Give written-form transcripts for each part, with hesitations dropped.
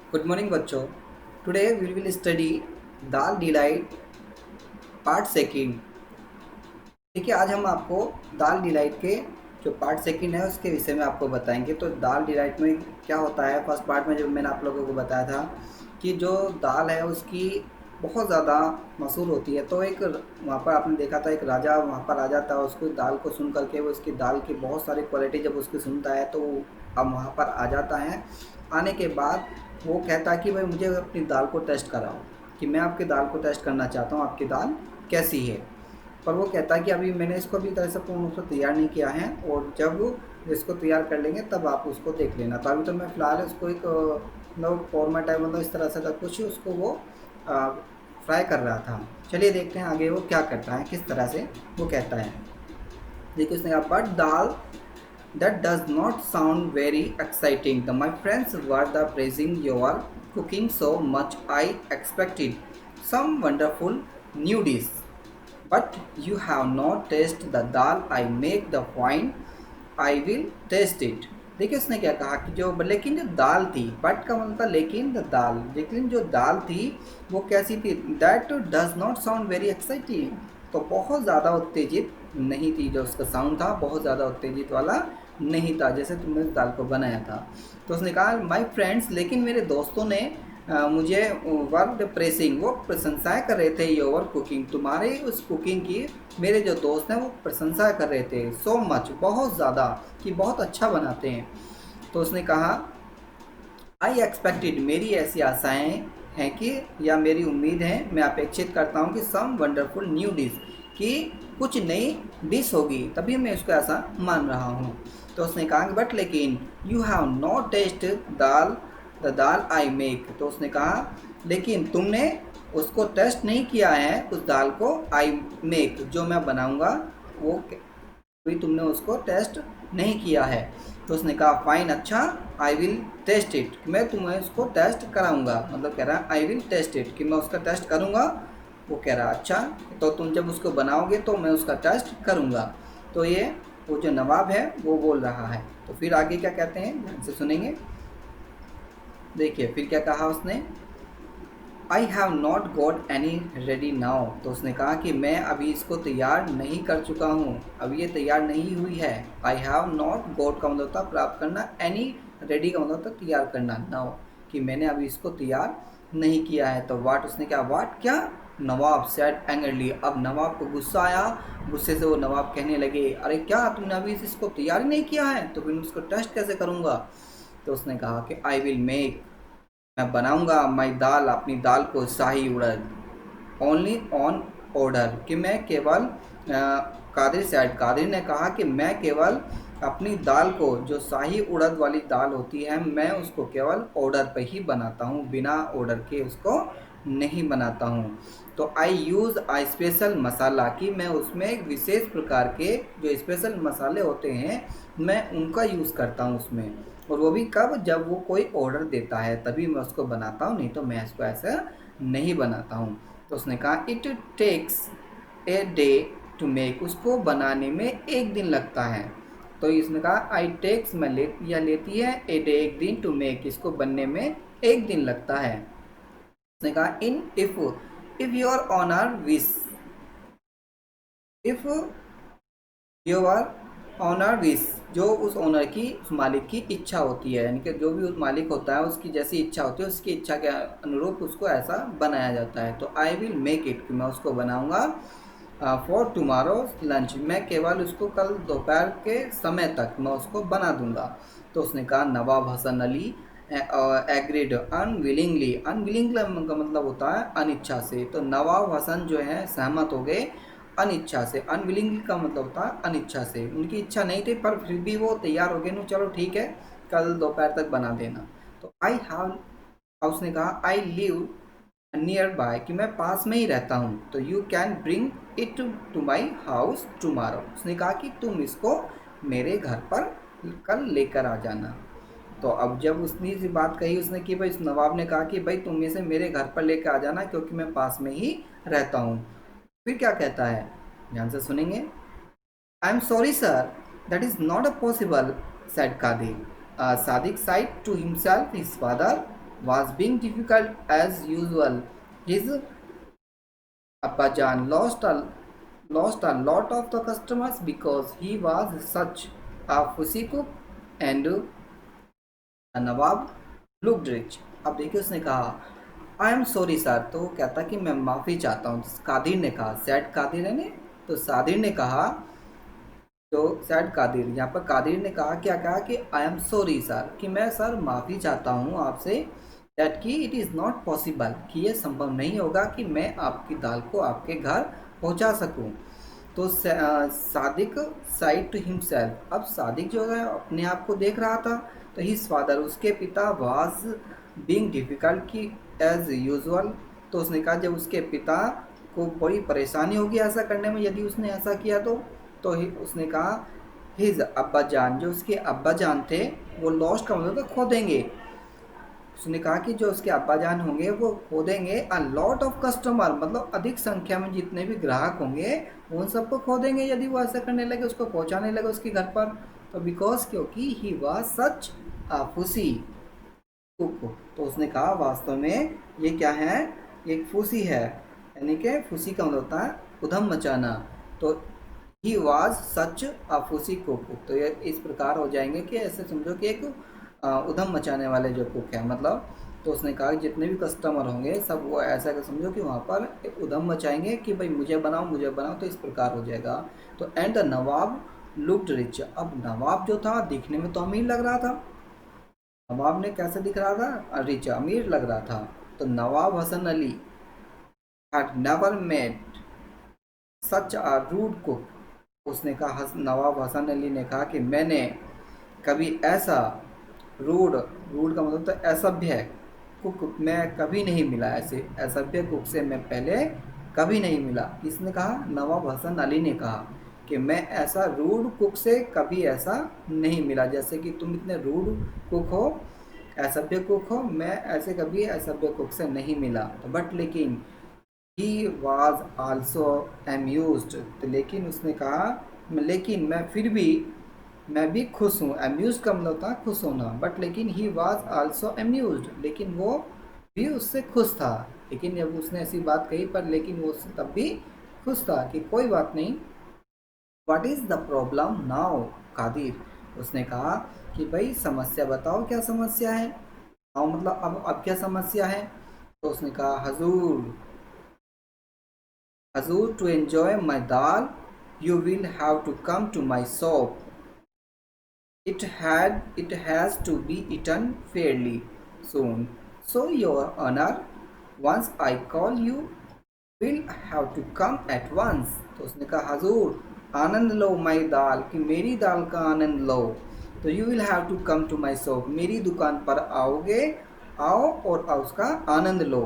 Good morning बच्चों। Today we will study dal delight part second. देखिए, आज हम आपको दाल डिलाइट के जो पार्ट सेकंड है उसके विषय में आपको बताएंगे। तो दाल डिलाइट में क्या होता है, फर्स्ट पार्ट में जब मैंने आप लोगों को बताया था कि जो दाल है उसकी बहुत ज़्यादा मशहूर होती है। तो एक वहाँ पर आपने देखा था, एक राजा वहाँ पर आ जाता है, उसको दाल को सुन करके वो उसकी दाल की बहुत सारी क्वालिटी जब उसकी सुनता है तो अब वहाँ पर आ जाता है। आने के बाद वो कहता है कि भाई मुझे अपनी दाल को टेस्ट कराओ, कि मैं आपकी दाल को टेस्ट करना चाहता हूँ, आपकी दाल कैसी है। पर वो कहता है कि अभी मैंने इसको अभी तरह से पूर्ण रूप से तैयार नहीं किया है, और जब इसको तैयार कर लेंगे तब आप उसको देख लेना। तो अभी तो मैं फ़िलहाल उसको एक मतलब फॉर्मेट है, मतलब इस तरह से सब कुछ उसको वो फ्राई कर रहा था। चलिए देखते हैं आगे वो क्या करता है, किस तरह से वो कहता है। देखिए उसने कहा, but dal that does not sound very exciting. My friends were the praising your cooking so much. I expected some wonderful new dish. But you have not tasted the dal I make the point. I will taste it. देखिए उसने क्या कहा कि जो लेकिन जो दाल थी, but का मतलब था लेकिन, द दाल, लेकिन जो दाल थी वो कैसी थी, that does not sound very exciting. तो बहुत ज़्यादा उत्तेजित नहीं थी, जो उसका साउंड था बहुत ज़्यादा उत्तेजित वाला नहीं था, जैसे तुमने उस दाल को बनाया था। तो उसने कहा माय फ्रेंड्स, लेकिन मेरे दोस्तों ने मुझे वर्ड प्रेसिंग, वो प्रशंसाएं कर रहे थे योर कुकिंग, तुम्हारे उस कुकिंग की मेरे जो दोस्त हैं वो प्रशंसा कर रहे थे, सो मच, बहुत ज़्यादा, कि बहुत अच्छा बनाते हैं। तो उसने कहा आई एक्सपेक्टेड, मेरी ऐसी आशाएं हैं कि, या मेरी उम्मीद है, मैं अपेक्षित करता हूँ कि सम वंडरफुल न्यू डिश, कि कुछ नई डिश होगी, तभी मैं उसको ऐसा मान रहा हूँ। तो उसने कहा कि बट लेकिन you have not taste dal, the dal I make. तो उसने कहा लेकिन तुमने उसको टेस्ट नहीं किया है, उस दाल को, आई मेक, जो मैं बनाऊंगा, वो अभी तुमने उसको टेस्ट नहीं किया है। तो उसने कहा फाइन, अच्छा, आई विल टेस्ट इट, मैं तुम्हें उसको टेस्ट कराऊंगा, मतलब कह रहा है आई विल टेस्ट इट, कि मैं उसका टेस्ट करूंगा। वो कह रहा अच्छा, तो तुम जब उसको बनाओगे तो मैं उसका टेस्ट करूंगा। तो ये वो जो नवाब है वो बोल रहा है। तो फिर आगे क्या कहते हैं, ध्यान से सुनेंगे। देखिए फिर क्या कहा उसने, I have not got any ready now. तो उसने कहा कि मैं अभी इसको तैयार नहीं कर चुका हूँ, अभी ये तैयार नहीं हुई है। आई हैव नॉट गॉट का मतलब था प्राप्त करना, एनी रेडी का मतलब था तैयार करना, नाउ, कि मैंने अभी इसको तैयार नहीं किया है। तो वाट, उसने क्या, वाट क्या, नवाब सेड एंगरली, अब नवाब को गुस्सा आया। गुस्से से वो नवाब कहने लगे, अरे क्या तुमने अभी इसको तैयार ही नहीं किया है, तो फिर उसको टेस्ट कैसे करूँगा। तो उसने कहा कि आई विल मेक, मैं बनाऊंगा माई दाल, अपनी दाल को, शाही उड़द, ओनली ऑन ऑर्डर, कि मैं केवल कादिर सैड, कादिर ने कहा कि मैं केवल अपनी दाल को, जो शाही उड़द वाली दाल होती है, मैं उसको केवल ऑर्डर पे ही बनाता हूँ, बिना ऑर्डर के उसको नहीं बनाता हूँ। तो आई यूज़ आई स्पेशल मसाला, कि मैं उसमें एक विशेष प्रकार के जो स्पेशल मसाले होते हैं मैं उनका यूज़ करता हूँ उसमें, और वो भी कब, जब वो कोई ऑर्डर देता है तभी मैं उसको बनाता हूँ, नहीं तो मैं इसको ऐसा नहीं बनाता हूँ। तो उसने कहा it takes a day to make, उसको बनाने में एक दिन लगता है। तो इसने कहा आई टेक्स, मैं या लेती है, ए डे, एक दिन, टू मेक, इसको बनने में एक दिन लगता है। उसने कहा in if your honour wish, if your honour wish, जो उस ओनर की, उस मालिक की इच्छा होती है, यानी कि जो भी उस मालिक होता है उसकी जैसी इच्छा होती है, उसकी इच्छा के अनुरूप उसको ऐसा बनाया जाता है। तो आई विल मेक इट, कि मैं उसको बनाऊंगा फॉर टुमारो लंच, मैं केवल उसको कल दोपहर के समय तक मैं उसको बना दूंगा। तो उसने कहा Nawab Hasan Ali agreed unwillingly, unwillingly का मतलब होता है अनिच्छा से, तो नवाब हसन जो है सहमत हो गए अनिच्छा से, अनविलिंगली का मतलब होता है अनिच्छा से, उनकी इच्छा नहीं थी पर फिर भी वो तैयार हो गए, नो चलो ठीक है, कल दोपहर तक बना देना। तो आई हैव, उसने कहा आई लिव नियर बाय, कि मैं पास में ही रहता हूँ, तो you can bring it to my house tomorrow, उसने कहा कि तुम इसको मेरे घर पर कल लेकर आ जाना। तो अब जब उसने ये बात कही उसने, कि भाई, इस नवाब ने कहा कि भाई तुम इसे मेरे घर पर लेकर आ जाना क्योंकि मैं पास में ही रहता हूँ। फिर क्या कहता है, ध्यान से सुनेंगे। I am sorry sir, that is not a possible, said Kadir. Sadiq said to himself his father, was being difficult as usual. His Abbajan lost a lot of the customers because he was such a fussy cook and Nawab looked rich. अब देखिए उसने कहा आई am sorry sir, तो वो कहता कि मैं माफ़ी चाहता हूँ। कादिर ने कहा, सैड कादिर है ने, तो सादिर ने कहा, तो सैड कादिर, यहाँ पर कादिर ने कहा, क्या कहा कि आई एम सॉरी सर, कि मैं सर माफ़ी चाहता हूँ आपसे, दैट कि इट इज़ नॉट पॉसिबल, कि ये संभव नहीं होगा कि मैं आपकी दाल को आपके घर पहुँचा सकूँ। तो सादिक साइड टू हिमसेल्फ, अब सादिक जो है अपने आप को देख रहा था। तो हिज फादर, उसके पिता, वाज बीइंग डिफ़िकल्ट, की एज यूजुअल, तो उसने कहा जब उसके पिता को बड़ी परेशानी होगी ऐसा करने में यदि उसने ऐसा किया तो उसने कहा हिज अब्बा जान, जो उसके अब्बा जान थे वो लॉस्ट का मतलब खो देंगे। उसने कहा कि जो उसके अब्बा जान होंगे वो खो देंगे अ लॉट ऑफ कस्टमर, मतलब अधिक संख्या में जितने भी ग्राहक होंगे उन सबको खो देंगे यदि वो ऐसा करने लगे, उसको पहुंचाने लगे उसके घर पर। तो बिकॉज, क्योंकि he was such uh फूसी cook, तो उसने कहा वास्तव में ये क्या है, एक फूसी है, यानी कि फूसी का मतलब होता है उधम मचाना। तो he was such uh फूसी cook, तो ये इस प्रकार हो जाएंगे कि ऐसे समझो कि एक उधम मचाने वाले जो कुक है, मतलब। तो उसने कहा कि जितने भी कस्टमर होंगे सब वो ऐसा कर समझो कि वहाँ पर एक उधम मचाएंगे कि भाई मुझे बनाओ मुझे बनाओ, तो इस प्रकार हो जाएगा। तो and the Nawab looked rich, अब नवाब जो था दिखने में तो अमीर लग रहा था। नवाब ने कैसे दिख रहा था, रिच, अमीर लग रहा था। तो नवाब Hasan Ali had never met such a rude cook, उसने कहा, नवाब हसन अली ने कहा कि मैंने कभी ऐसा रूड, रूड का मतलब तो असभ्य कुक मैं कभी नहीं मिला, ऐसे असभ्य कुक से मैं पहले कभी नहीं मिला। किसने कहा, नवाब हसन अली ने कहा कि मैं ऐसा रूड कुक से कभी ऐसा नहीं मिला, जैसे कि तुम इतने रूड कुक हो, असभ्य कुक हो, मैं ऐसे कभी असभ्य कुक से नहीं मिला। तो बट लेकिन ही वॉज आल्सो अम्यूज्ड, तो लेकिन उसने कहा लेकिन मैं फिर भी, मैं भी खुश हूँ। अम्यूज का मतलब था खुश होना, बट लेकिन ही वॉज आल्सो अम्यूज, लेकिन वो भी उससे खुश था। लेकिन जब उसने ऐसी बात कही पर लेकिन वो तब भी खुश था कि कोई बात नहीं। What is the problem now Kadir, उसने कहा कि भाई समस्या बताओ, क्या समस्या है। हाँ मतलब अब क्या समस्या है। तो उसने कहा हजूर, हजूर to enjoy my dal you will have to come to my shop, it has to be eaten fairly soon. So your honor, once I call you will have to come at once. तो उसने कहा हजूर आनंद लो माई दाल, कि मेरी दाल का आनंद लो। तो you will have to come to my shop, मेरी दुकान पर आओगे, आओ और उसका आनंद लो।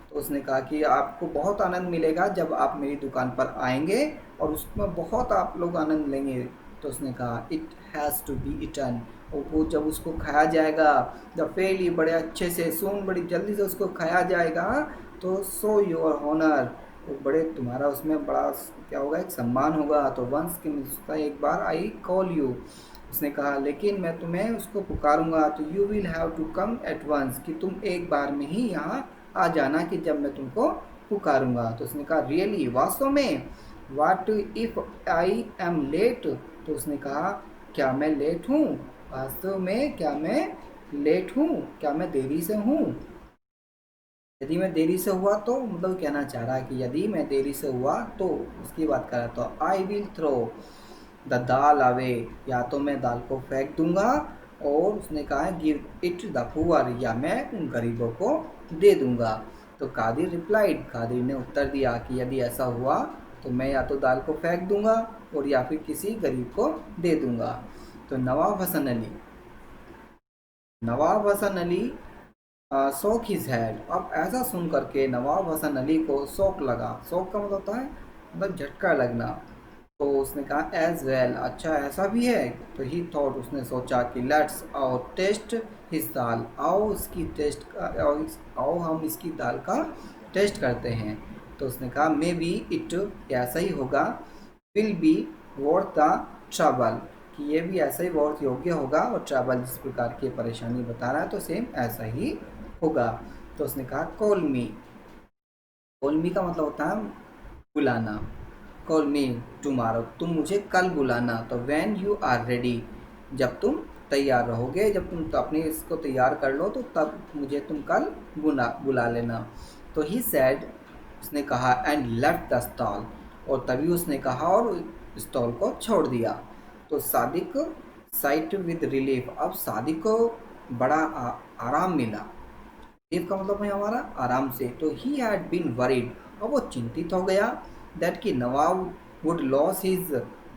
तो उसने कहा कि आपको बहुत आनंद मिलेगा जब आप मेरी दुकान पर आएंगे और उसमें बहुत आप लोग आनंद लेंगे। तो उसने कहा it has to be eaten, और वो जब उसको खाया जाएगा, जब फेली बड़े अच्छे से सून बड़ी जल्दी से उसको खाया जाएगा, तो सो योर ऑनर, वो बड़े तुम्हारा उसमें बड़ा क्या होगा, एक सम्मान होगा। तो वंस की उसका एक बार आई कॉल यू, उसने कहा लेकिन मैं तुम्हें उसको पुकारूंगा, तो you will have to come at once, कि तुम एक बार में ही यहाँ आ जाना कि जब मैं तुमको पुकारूंगा। तो उसने कहा रियली, वास्तव में, वाट इफ़ आई एम लेट, तो उसने कहा क्या मैं लेट हूँ, वास्तव में क्या मैं लेट हूँ, क्या मैं देरी से हूँ। यदि मैं देरी से हुआ तो मतलब कहना चाह रहा है कि यदि मैं देरी से हुआ तो उसकी बात कर रहा, तो I will throw the dal away, या तो मैं दाल को फेंक दूंगा, और उसने कहा है गिव इट द पुअर, या मैं उन गरीबों को दे दूंगा। तो कादिर रिप्लाइड, कादिर ने उत्तर दिया कि यदि ऐसा हुआ तो मैं या तो दाल को फेंक दूंगा और या फिर किसी गरीब को दे दूंगा। तो नवाब हसन अली शौक हिज हैड, अब ऐसा सुन करके नवाब हसन अली को शौक लगा। शौक का मतलब होता है मतलब झटका लगना। तो उसने कहा एज वेल, अच्छा ऐसा भी है। तो ही थॉट, उसने सोचा कि लेट्स आओ टेस्ट हिज दाल, आओ इसकी टेस्ट, आओ हम इसकी दाल का टेस्ट करते हैं। तो उसने कहा मे बी इट, ऐसा ही होगा, will be worth the trouble, कि ये भी ऐसा ही बहुत योग्य होगा और ट्रैवल जिस प्रकार की परेशानी बता रहा है तो सेम ऐसा ही होगा। तो उसने कहा कॉल मी। कॉल मी का मतलब होता है बुलाना। कॉल मी टुमारो, तुम मुझे कल बुलाना। तो व्हेन यू आर रेडी, जब तुम तैयार रहोगे, जब तुम तो अपने इसको तैयार कर लो तो तब मुझे तुम कल बुला लेना। तो ही सैड, उसने कहा, एंड लेफ्ट द स्टॉल, और तभी उसने कहा और स्टॉल को छोड़ दिया। तो सादिक साइट विद रिलीफ, अब सादिक को बड़ा आराम मिला। रिलीफ का मतलब है हमारा आराम से। तो ही हैड बीन वरीड, अब वो चिंतित हो गया, दैट कि नवाब वुड लॉस हिज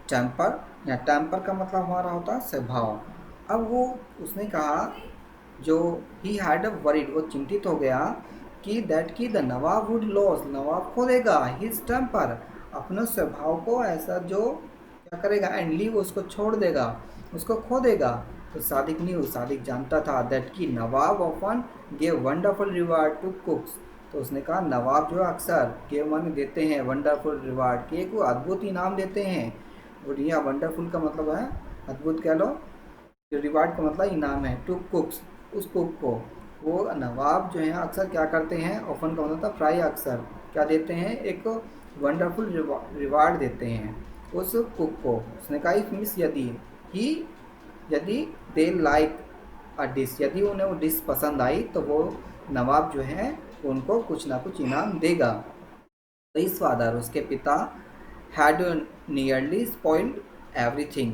टेम्पर, या टेम्पर का मतलब हमारा होता है स्वभाव। अब वो उसने कहा, जो ही हैड वरीड, वो चिंतित हो गया कि दैट की द नवाब वुड लॉस, नवाब खो देगा हिज टेम्पर, अपने स्वभाव को, ऐसा जो क्या करेगा, एंड लीव, उसको छोड़ देगा, उसको खो देगा। तो सादिक न्यू, सादिक जानता था, दैट की nawab often gave wonderful reward to cooks. तो उसने कहा नवाब जो अक्सर गेव माने देते हैं, वंडरफुल रिवार्ड के एक वो अद्भुत इनाम देते हैं। और यह वंडरफुल का मतलब है अद्भुत कह लो, रिवार्ड का मतलब इनाम है, टू कुक्स, उस कुक को। वो नवाब जो है अक्सर क्या करते हैं, ओपन का मतलब था फ्राई, अक्सर क्या देते हैं, एक वंडरफुल रिवार्ड देते हैं उस कुक को। उसने कहा इफ मिस, ही यदि दे लाइक अ डिश, यदि उन्हें वो डिश पसंद आई तो वो नवाब जो है उनको कुछ ना कुछ इनाम देगा। तो इस फादर, उसके पिता, हैड नियरली स्पॉइल्ड एवरीथिंग।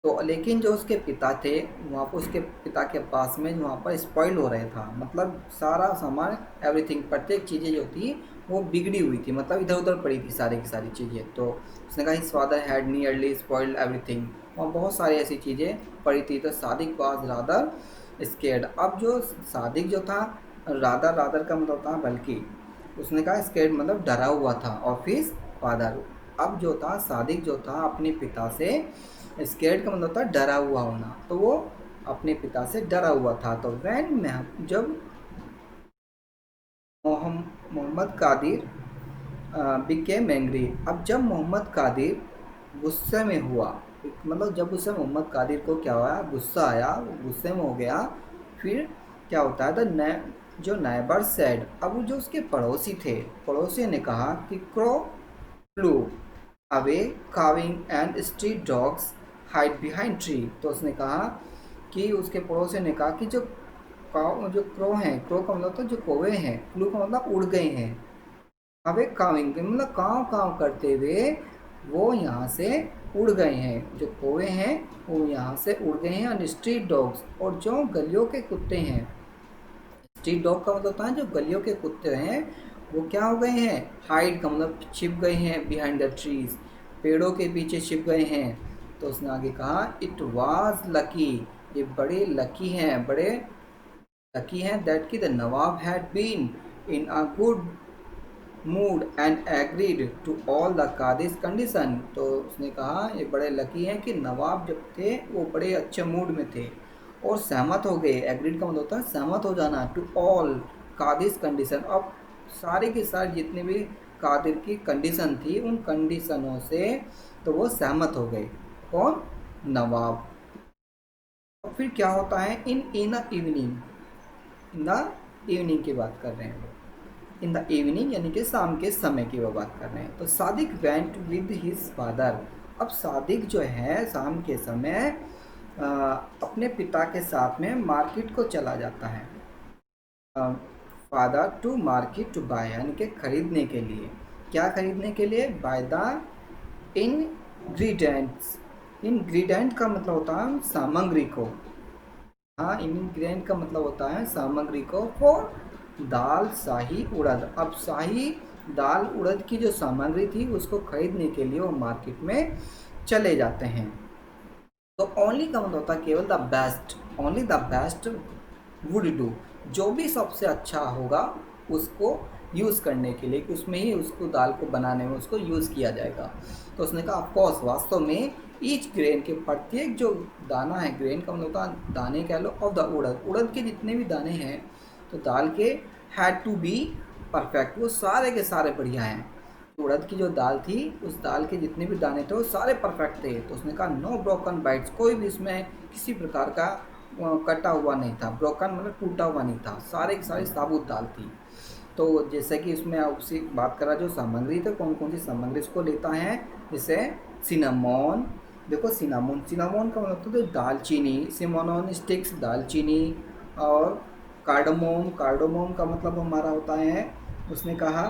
तो लेकिन जो उसके पिता थे, वहाँ पर उसके पिता के पास में वहाँ पर स्पॉइल हो रहा था, मतलब सारा सामान, एवरीथिंग, प्रत्येक चीज़ें जो थी वो बिगड़ी हुई थी, मतलब इधर उधर पड़ी थी सारी की सारी चीज़ें। तो उसने कहा his father had nearly spoiled everything, वहाँ बहुत सारी ऐसी चीज़ें पड़ी थी। तो सादिक वाज रादर स्केर्ड, अब जो सादिक जो था, रादर, रादर का मतलब था बल्कि, उसने कहा स्केर्ड मतलब डरा हुआ था, और फिर फादर, अब जो था सादिक जो था अपने पिता से, स्केर्ड का मतलब होता है डरा हुआ होना, तो वो अपने पिता से डरा हुआ था। तो वैन में जब मोहम्मद कादिर बिकेम एंग्री, अब जब मोहम्मद कादिर गुस्से में हुआ, मतलब जब उसे मोहम्मद कादिर को क्या हुआ, गुस्सा आया, वो गुस्से में हो गया, फिर क्या होता है, जो नाइबर सेड, अब वो जो उसके पड़ोसी थे, पड़ोसी ने कहा कि crow flew away calving and street dogs hide behind tree. तो उसने कहा कि उसके पड़ोसी ने कहा कि जो काव, जो क्रो हैं, क्रो का मतलब तो जो कौवे हैं, फ्लू का मतलब उड़ गए हैं, अवे काविंग मतलब काव काव करते हुए वो यहाँ से उड़ गए हैं, जो कौवे हैं वो यहाँ से उड़ गए हैं। और स्ट्रीट डॉग्स, और जो गलियों के कुत्ते हैं, स्ट्रीट डॉग का मतलब होता है जो गलियों के कुत्ते हैं, वो क्या हो गए हैं, हाइड का मतलब छिप गए हैं, बिहाइंड द ट्रीज, पेड़ों के पीछे छिप गए हैं। तो उसने आगे कहा इट वाज लकी, ये बड़े लकी हैं, बड़े लकी हैं, दैट की the nawab had been in a good mood and agreed to all the qadi's condition. तो उसने कहा ये बड़े लकी हैं कि नवाब जब थे वो बड़े अच्छे मूड में थे और सहमत हो गए। एग्रीड का मतलब होता है सहमत हो जाना, टू ऑल कादिस कंडीशन, अब सारे के सारे जितने भी कादिर की कंडीशन थी उन कंडीशनों से तो वो सहमत हो गए। कौन, नवाब। और फिर क्या होता है, in the evening, in the evening की बात कर रहे हैं, इन द इवनिंग यानी कि शाम के समय की वो बात कर रहे हैं। तो Sadiq went with his father, अब सादिक जो है शाम के समय अपने पिता के साथ में मार्केट को चला जाता है। Father to market to buy, यानी कि खरीदने के लिए, क्या खरीदने के लिए, बाय द इंग्रीडियंट्स, इंग्रीडियंट का मतलब होता है सामग्री को, हाँ इंग्रेडिएंट का मतलब होता है सामग्री को, फॉर दाल शाही उड़द, अब शाही दाल उड़द की जो सामग्री थी उसको खरीदने के लिए वो मार्केट में चले जाते हैं। तो ओनली का मतलब होता है केवल, the best, only the best would do, जो भी सबसे अच्छा होगा उसको यूज़ करने के लिए, कि उसमें ही उसको दाल को बनाने में उसको यूज़ किया जाएगा। तो उसने कहा ऑफकोर्स, वास्तव में, ईच ग्रेन के प्रत्येक जो दाना है, ग्रेन का मतलब होता है दाने कह लो, ऑफ द उड़द, उड़द के जितने भी दाने हैं तो दाल के, हैड टू बी परफेक्ट, वो सारे के सारे बढ़िया हैं। उड़द की जो दाल थी उस दाल के जितने भी दाने थे वो सारे परफेक्ट थे। तो उसने कहा नो ब्रोकन बाइट्स, कोई भी इसमें किसी प्रकार का कटा हुआ नहीं था, ब्रोकन मतलब टूटा हुआ नहीं था, सारे की सारी साबुत दाल थी। तो जैसे कि इसमें आपसे बात करा जो सामग्री, तो कौन कौन सी सामग्री इसको लेता है, जैसे सिनामोन, देखो सिनामोन, सिनामोन का मतलब तो दालचीनी, सिनामोन स्टिक्स दालचीनी, और कार्डमोम, कार्डोमोम का मतलब हमारा होता है, उसने कहा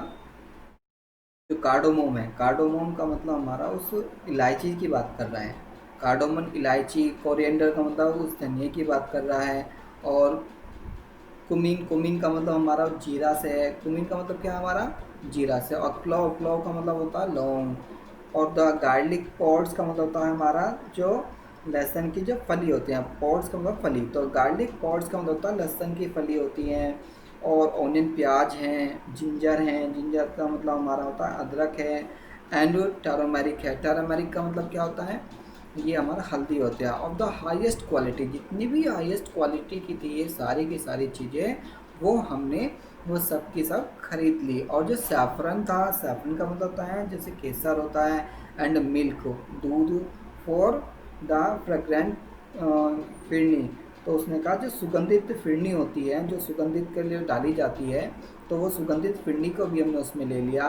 जो कार्डोमोम है, कार्डोमोम का मतलब हमारा उस इलायची की बात कर रहा है, कार्डोमन इलायची, कोरिएंडर का मतलब उस धनिया की बात कर रहा है, और कुमीन, कुमीन का मतलब हमारा जीरा से है, कुमीन का मतलब क्या है हमारा जीरा से, और क्लोव, क्लोव का मतलब होता है लौंग, और द गार्लिक पॉड्स का मतलब होता है हमारा जो लहसुन की जो फली होती हैं, पॉड्स का मतलब फली, तो गार्लिक पॉड्स का मतलब होता है लहसुन की फली होती हैं, और ऑनियन प्याज हैं, जिंजर हैं, जिंजर का मतलब हमारा होता है अदरक है, एंड टर्मरिक है, टर्मरिक का मतलब क्या होता है, ये हमारा हल्दी होता है। ऑफ द हाईएस्ट क्वालिटी, जितनी भी हाईएस्ट क्वालिटी की थी ये सारी की सारी चीज़ें, वो हमने वो सब की सब खरीद ली। और जो सैफरन था, सैफरन का मतलब होता है जैसे केसर होता है, एंड मिल्क, दूध, फॉर द फ्रेग्रेंट फिरनी, तो उसने कहा जो सुगंधित फिरनी होती है, जो सुगंधित के लिए डाली जाती है, तो वो सुगंधित फिरनी को भी हमने उसमें ले लिया।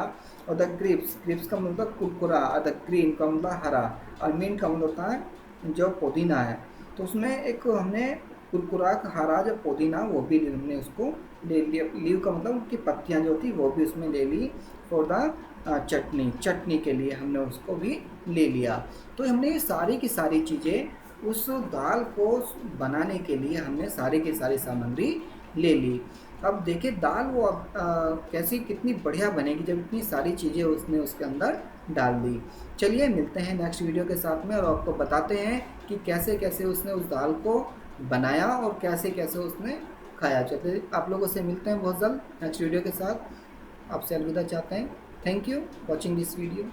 और द ग्रिप्स, ग्रिप्स का मतलब कुरकुरा, और द ग्रीन का मतलब हरा, और मीन का मतलब होता है जो पुदीना है, तो उसमें एक हमने कुरकुरा हरा जो पुदीना वो भी हमने उसको ले लिया, लीव का मतलब उनकी पत्तियां जो थी वो भी उसमें ले ली, फॉर द चटनी, चटनी के लिए हमने उसको भी ले लिया। तो हमने ये सारी की सारी चीज़ें उस दाल को बनाने के लिए हमने सारी की सारी सामग्री ले ली। अब देखिए दाल वो अब कैसी कितनी बढ़िया बनेगी जब इतनी सारी चीज़ें उसने उसके अंदर डाल दी। चलिए मिलते हैं नेक्स्ट वीडियो के साथ में, और आपको बताते हैं कि कैसे कैसे उसने उस दाल को बनाया और कैसे कैसे उसने खाया। चलते आप लोगों से मिलते हैं बहुत जल्द नेक्स्ट वीडियो के साथ, आपसे अलविदा चाहते हैं। Thank you watching this video.